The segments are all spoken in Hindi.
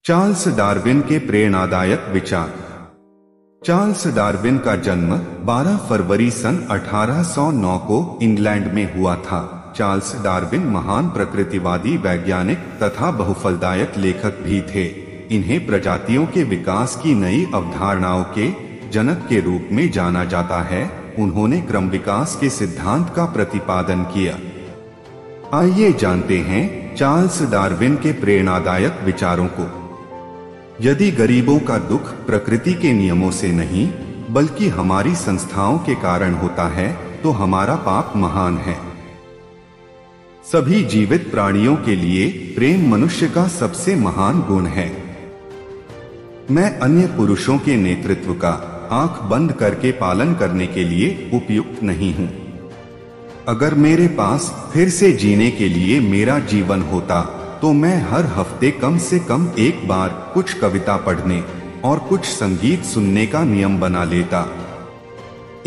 चार्ल्स डार्विन के प्रेरणादायक विचार। चार्ल्स डार्विन का जन्म 12 फरवरी सन 1809 को इंग्लैंड में हुआ था। चार्ल्स डार्विन महान प्रकृतिवादी, वैज्ञानिक तथा बहुफलदायक लेखक भी थे। इन्हें प्रजातियों के विकास की नई अवधारणाओं के जनक के रूप में जाना जाता है। उन्होंने क्रम विकास के सिद्धांत का प्रतिपादन किया। आइए जानते हैं चार्ल्स डार्विन के प्रेरणादायक विचारों को। यदि गरीबों का दुख प्रकृति के नियमों से नहीं बल्कि हमारी संस्थाओं के कारण होता है तो हमारा पाप महान है। सभी जीवित प्राणियों के लिए प्रेम मनुष्य का सबसे महान गुण है। मैं अन्य पुरुषों के नेतृत्व का आंख बंद करके पालन करने के लिए उपयुक्त नहीं हूं। अगर मेरे पास फिर से जीने के लिए मेरा जीवन होता तो मैं हर हफ्ते कम से कम एक बार कुछ कविता पढ़ने और कुछ संगीत सुनने का नियम बना लेता।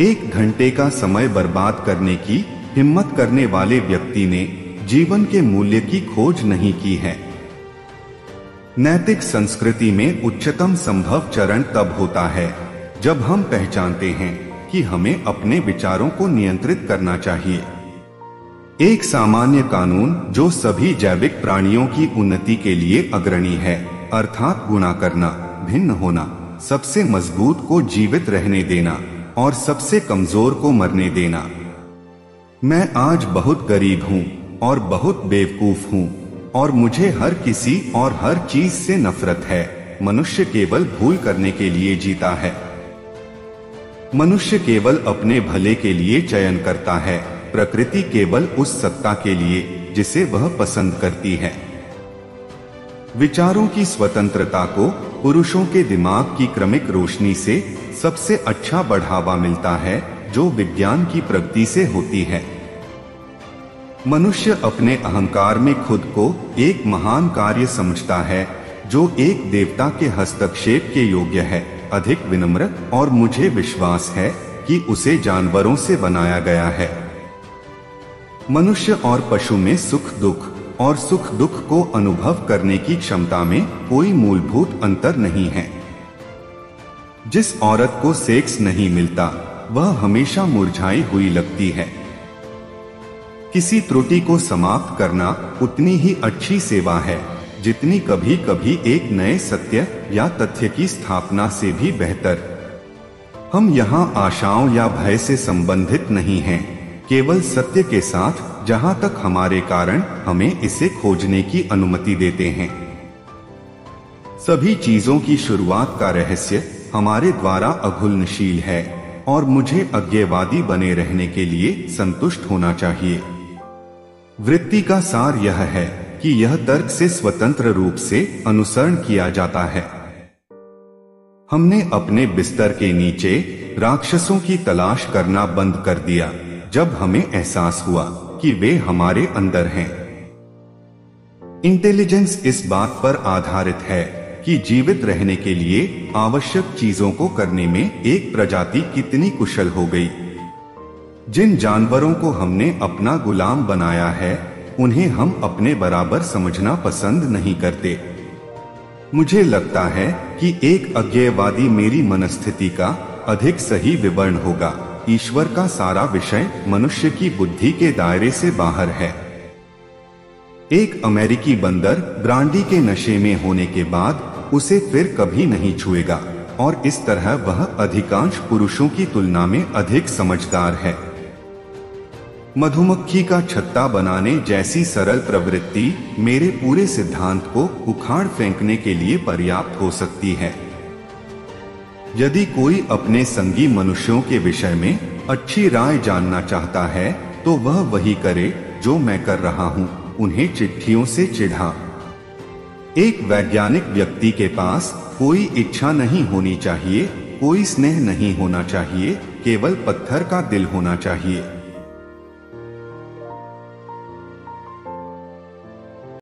1 घंटे का समय बर्बाद करने की हिम्मत करने वाले व्यक्ति ने जीवन के मूल्य की खोज नहीं की है। नैतिक संस्कृति में उच्चतम संभव चरण तब होता है जब हम पहचानते हैं कि हमें अपने विचारों को नियंत्रित करना चाहिए। एक सामान्य कानून जो सभी जैविक प्राणियों की उन्नति के लिए अग्रणी है, अर्थात गुणा करना, भिन्न होना, सबसे मजबूत को जीवित रहने देना और सबसे कमजोर को मरने देना। मैं आज बहुत गरीब हूँ और बहुत बेवकूफ हूँ और मुझे हर किसी और हर चीज से नफरत है। मनुष्य केवल भूल करने के लिए जीता है। मनुष्य केवल अपने भले के लिए चयन करता है। प्रकृति केवल उस सत्ता के लिए जिसे वह पसंद करती है। विचारों की स्वतंत्रता को पुरुषों के दिमाग की क्रमिक रोशनी से सबसे अच्छा बढ़ावा मिलता है जो विज्ञान की प्रगति से होती है। मनुष्य अपने अहंकार में खुद को एक महान कार्य समझता है जो एक देवता के हस्तक्षेप के योग्य है, अधिक विनम्र, और मुझे विश्वास है कि उसे जानवरों से बनाया गया है। मनुष्य और पशु में सुख दुख और सुख दुख को अनुभव करने की क्षमता में कोई मूलभूत अंतर नहीं है। जिस औरत को सेक्स नहीं मिलता वह हमेशा मुरझाई हुई लगती है। किसी त्रुटि को समाप्त करना उतनी ही अच्छी सेवा है जितनी कभी कभी एक नए सत्य या तथ्य की स्थापना से भी बेहतर। हम यहाँ आशाओं या भय से संबंधित नहीं हैं, केवल सत्य के साथ, जहाँ तक हमारे कारण हमें इसे खोजने की अनुमति देते हैं। सभी चीजों की शुरुआत का रहस्य हमारे द्वारा अघुलनशील है और मुझे अज्ञेयवादी बने रहने के लिए संतुष्ट होना चाहिए। वृत्ति का सार यह है कि यह तर्क से स्वतंत्र रूप से अनुसरण किया जाता है। हमने अपने बिस्तर के नीचे राक्षसों की तलाश करना बंद कर दिया जब हमें एहसास हुआ कि वे हमारे अंदर हैं। इंटेलिजेंस इस बात पर आधारित है कि जीवित रहने के लिए आवश्यक चीजों को करने में एक प्रजाति कितनी कुशल हो गई। जिन जानवरों को हमने अपना गुलाम बनाया है उन्हें हम अपने बराबर समझना पसंद नहीं करते। मुझे लगता है कि एक अज्ञेयवादी मेरी मनस्थिति का अधिक सही विवरण होगा। ईश्वर का सारा विषय मनुष्य की बुद्धि के दायरे से बाहर है। एक अमेरिकी बंदर ब्रांडी के नशे में होने के बाद उसे फिर कभी नहीं छुएगा और इस तरह वह अधिकांश पुरुषों की तुलना में अधिक समझदार है। मधुमक्खी का छत्ता बनाने जैसी सरल प्रवृत्ति मेरे पूरे सिद्धांत को उखाड़ फेंकने के लिए पर्याप्त हो सकती है। यदि कोई अपने संगी मनुष्यों के विषय में अच्छी राय जानना चाहता है तो वह वही करे जो मैं कर रहा हूँ, उन्हें चिट्ठियों से चिढ़ा। एक वैज्ञानिक व्यक्ति के पास कोई इच्छा नहीं होनी चाहिए, कोई स्नेह नहीं होना चाहिए, केवल पत्थर का दिल होना चाहिए।